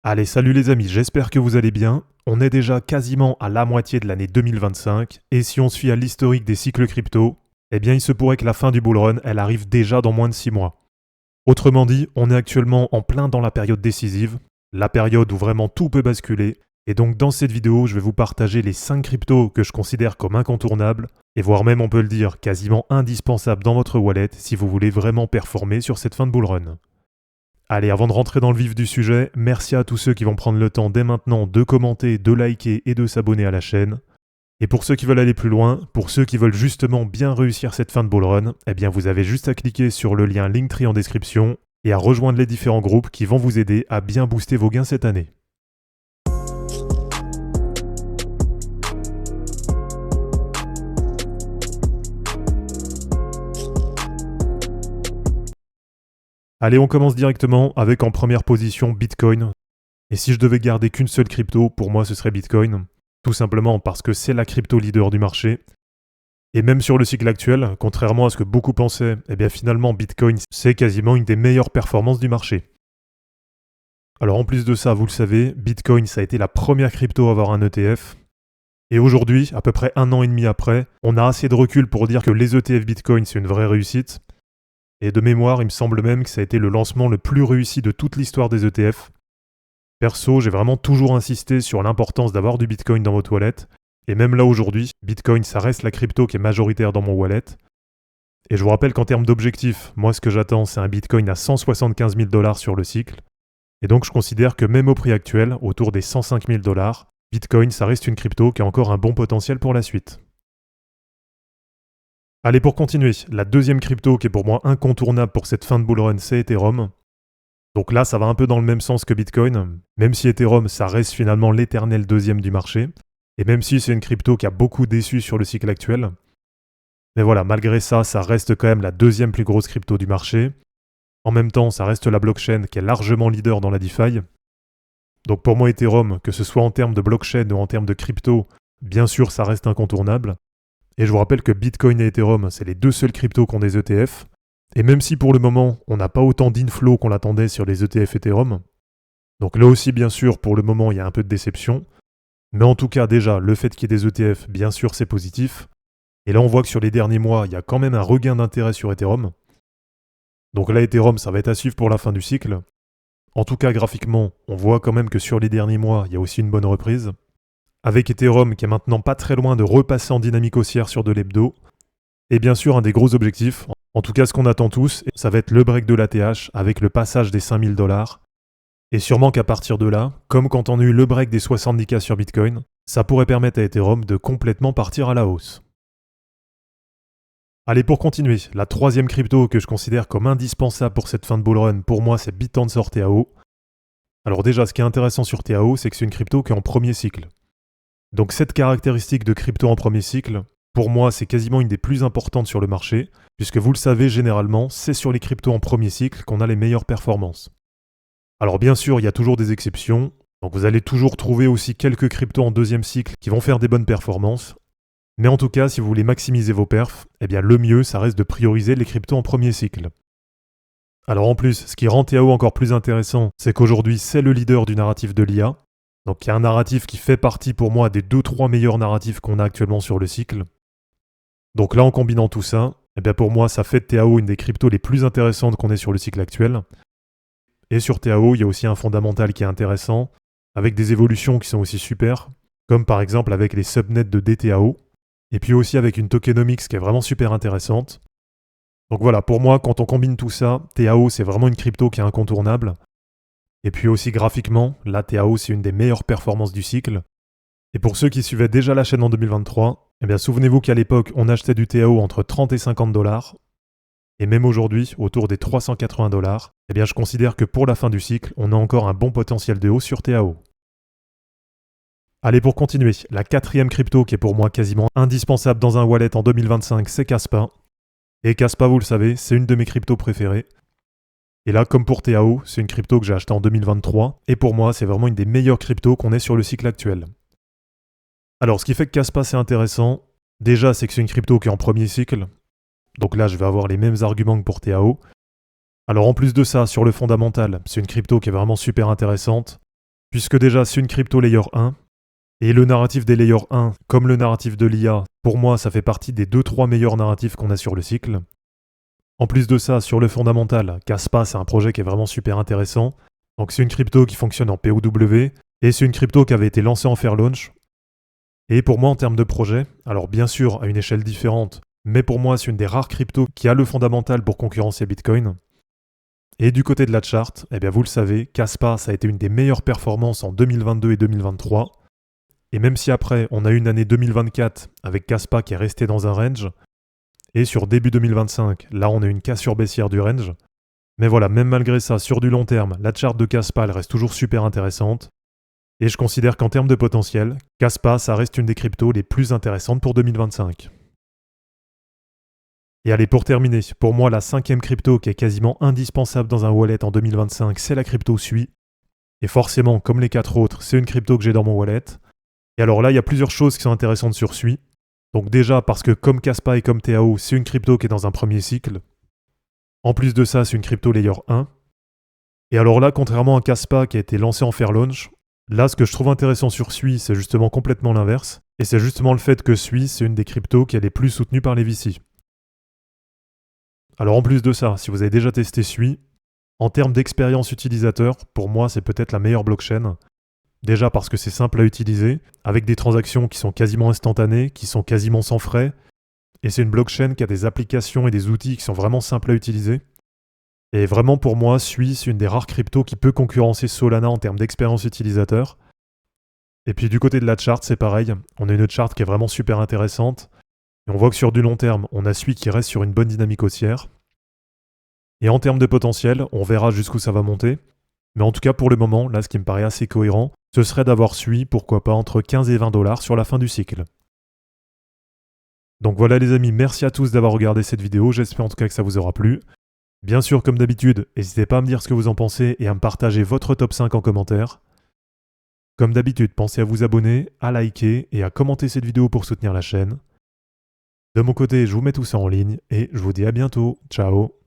Allez, salut les amis, j'espère que vous allez bien. On est déjà quasiment à la moitié de l'année 2025, et si on se fie à l'historique des cycles crypto, eh bien il se pourrait que la fin du bull run, elle arrive déjà dans moins de 6 mois. Autrement dit, on est actuellement en plein dans la période décisive, la période où vraiment tout peut basculer, et donc dans cette vidéo, je vais vous partager les 5 cryptos que je considère comme incontournables, et voire même on peut le dire quasiment indispensables dans votre wallet si vous voulez vraiment performer sur cette fin de bull run. Allez, avant de rentrer dans le vif du sujet, merci à tous ceux qui vont prendre le temps dès maintenant de commenter, de liker et de s'abonner à la chaîne. Et pour ceux qui veulent aller plus loin, pour ceux qui veulent justement bien réussir cette fin de bull run, eh bien vous avez juste à cliquer sur le lien Linktree en description et à rejoindre les différents groupes qui vont vous aider à bien booster vos gains cette année. Allez, on commence directement avec en première position Bitcoin. Et si je devais garder qu'une seule crypto, pour moi ce serait Bitcoin. Tout simplement parce que c'est la crypto leader du marché. Et même sur le cycle actuel, contrairement à ce que beaucoup pensaient, eh bien finalement Bitcoin c'est quasiment une des meilleures performances du marché. Alors en plus de ça, vous le savez, Bitcoin ça a été la première crypto à avoir un ETF. Et aujourd'hui, à peu près 1 an et demi après, on a assez de recul pour dire que les ETF Bitcoin c'est une vraie réussite. Et de mémoire, il me semble même que ça a été le lancement le plus réussi de toute l'histoire des ETF. Perso, j'ai vraiment toujours insisté sur l'importance d'avoir du Bitcoin dans votre wallet. Et même là aujourd'hui, Bitcoin, ça reste la crypto qui est majoritaire dans mon wallet. Et je vous rappelle qu'en termes d'objectifs, moi ce que j'attends, c'est un Bitcoin à 175 000 $ sur le cycle. Et donc je considère que même au prix actuel, autour des 105 000 $, Bitcoin, ça reste une crypto qui a encore un bon potentiel pour la suite. Allez, pour continuer, la deuxième crypto qui est pour moi incontournable pour cette fin de bull run, c'est Ethereum. Donc là, ça va un peu dans le même sens que Bitcoin, même si Ethereum, ça reste finalement l'éternel deuxième du marché, et même si c'est une crypto qui a beaucoup déçu sur le cycle actuel. Mais voilà, malgré ça, ça reste quand même la deuxième plus grosse crypto du marché. En même temps, ça reste la blockchain qui est largement leader dans la DeFi. Donc pour moi, Ethereum, que ce soit en termes de blockchain ou en termes de crypto, bien sûr, ça reste incontournable. Et je vous rappelle que Bitcoin et Ethereum, c'est les deux seuls cryptos qui ont des ETF. Et même si pour le moment, on n'a pas autant d'inflow qu'on l'attendait sur les ETF Ethereum, donc là aussi, bien sûr, pour le moment, il y a un peu de déception. Mais en tout cas, déjà, le fait qu'il y ait des ETF, bien sûr, c'est positif. Et là, on voit que sur les derniers mois, il y a quand même un regain d'intérêt sur Ethereum. Donc là, Ethereum, ça va être à suivre pour la fin du cycle. En tout cas, graphiquement, on voit quand même que sur les derniers mois, il y a aussi une bonne reprise. Avec Ethereum qui est maintenant pas très loin de repasser en dynamique haussière sur de l'hebdo. Et bien sûr, un des gros objectifs, en tout cas ce qu'on attend tous, ça va être le break de l'ATH avec le passage des 5 000 $. Et sûrement qu'à partir de là, comme quand on a eu le break des 70K sur Bitcoin, ça pourrait permettre à Ethereum de complètement partir à la hausse. Allez, pour continuer, la troisième crypto que je considère comme indispensable pour cette fin de bull run, pour moi c'est BitTensor TAO. Alors déjà, ce qui est intéressant sur TAO, c'est que c'est une crypto qui est en premier cycle. Donc cette caractéristique de crypto en premier cycle, pour moi c'est quasiment une des plus importantes sur le marché, puisque vous le savez généralement, c'est sur les cryptos en premier cycle qu'on a les meilleures performances. Alors bien sûr, il y a toujours des exceptions, donc vous allez toujours trouver aussi quelques cryptos en deuxième cycle qui vont faire des bonnes performances, mais en tout cas, si vous voulez maximiser vos perfs, eh bien le mieux, ça reste de prioriser les cryptos en premier cycle. Alors en plus, ce qui rend TAO encore plus intéressant, c'est qu'aujourd'hui c'est le leader du narratif de l'IA, donc il y a un narratif qui fait partie pour moi des 2-3 meilleurs narratifs qu'on a actuellement sur le cycle. Donc là, en combinant tout ça, eh bien pour moi, ça fait de TAO une des cryptos les plus intéressantes qu'on ait sur le cycle actuel. Et sur TAO, il y a aussi un fondamental qui est intéressant, avec des évolutions qui sont aussi super, comme par exemple avec les subnets de DTAO, et puis aussi avec une tokenomics qui est vraiment super intéressante. Donc voilà, pour moi, quand on combine tout ça, TAO c'est vraiment une crypto qui est incontournable. Et puis aussi graphiquement, la TAO c'est une des meilleures performances du cycle. Et pour ceux qui suivaient déjà la chaîne en 2023, eh bien souvenez-vous qu'à l'époque on achetait du TAO entre 30 et 50 $. Et même aujourd'hui, autour des 380 $, eh bien je considère que pour la fin du cycle, on a encore un bon potentiel de hausse sur TAO. Allez, pour continuer, la quatrième crypto qui est pour moi quasiment indispensable dans un wallet en 2025, c'est Kaspa. Et Kaspa, vous le savez, c'est une de mes cryptos préférées. Et là, comme pour TAO, c'est une crypto que j'ai achetée en 2023, et pour moi, c'est vraiment une des meilleures cryptos qu'on ait sur le cycle actuel. Alors, ce qui fait que Kaspa, c'est intéressant, déjà, c'est que c'est une crypto qui est en premier cycle, donc là, je vais avoir les mêmes arguments que pour TAO. Alors, en plus de ça, sur le fondamental, c'est une crypto qui est vraiment super intéressante. puisque déjà c'est une crypto layer 1, et le narratif des layer 1, comme le narratif de l'IA, pour moi ça fait partie des 2-3 meilleurs narratifs qu'on a sur le cycle. En plus de ça, sur le fondamental, Kaspa c'est un projet qui est vraiment super intéressant. Donc c'est une crypto qui fonctionne en POW, et c'est une crypto qui avait été lancée en fair launch. Et pour moi en termes de projet, alors bien sûr à une échelle différente, mais pour moi c'est une des rares cryptos qui a le fondamental pour concurrencer Bitcoin. Et du côté de la chart, eh bien vous le savez, Kaspa ça a été une des meilleures performances en 2022 et 2023. Et même si après on a eu une année 2024 avec Kaspa qui est resté dans un range, et sur début 2025, là on a une cassure baissière du range. Mais voilà, même malgré ça, sur du long terme, la chart de Kaspa elle reste toujours super intéressante. Et je considère qu'en termes de potentiel, Kaspa ça reste une des cryptos les plus intéressantes pour 2025. Et allez, pour terminer, pour moi la 5e crypto qui est quasiment indispensable dans un wallet en 2025, c'est la crypto SUI. Et forcément, comme les 4 autres, c'est une crypto que j'ai dans mon wallet. Et alors là, il y a plusieurs choses qui sont intéressantes sur SUI. Donc déjà parce que comme Kaspa et comme TAO, c'est une crypto qui est dans un premier cycle. En plus de ça, c'est une crypto layer 1. Et alors là, contrairement à Kaspa qui a été lancé en fair launch, là ce que je trouve intéressant sur SUI, c'est justement complètement l'inverse. Et c'est justement le fait que SUI, c'est une des cryptos qui est les plus soutenues par les VC. Alors en plus de ça, si vous avez déjà testé SUI, en termes d'expérience utilisateur, pour moi c'est peut-être la meilleure blockchain. Déjà parce que c'est simple à utiliser, avec des transactions qui sont quasiment instantanées, qui sont quasiment sans frais, et c'est une blockchain qui a des applications et des outils qui sont vraiment simples à utiliser. Et vraiment pour moi, SUI c'est une des rares cryptos qui peut concurrencer Solana en termes d'expérience utilisateur. Et puis du côté de la chart, c'est pareil, on a une chart qui est vraiment super intéressante. Et on voit que sur du long terme, on a SUI qui reste sur une bonne dynamique haussière. Et en termes de potentiel, on verra jusqu'où ça va monter. Mais en tout cas, pour le moment, là, ce qui me paraît assez cohérent, ce serait d'avoir SUI, pourquoi pas, entre 15 et 20 $ sur la fin du cycle. Donc voilà les amis, merci à tous d'avoir regardé cette vidéo, j'espère en tout cas que ça vous aura plu. Bien sûr, comme d'habitude, n'hésitez pas à me dire ce que vous en pensez et à me partager votre top 5 en commentaire. Comme d'habitude, pensez à vous abonner, à liker et à commenter cette vidéo pour soutenir la chaîne. De mon côté, je vous mets tout ça en ligne et je vous dis à bientôt. Ciao.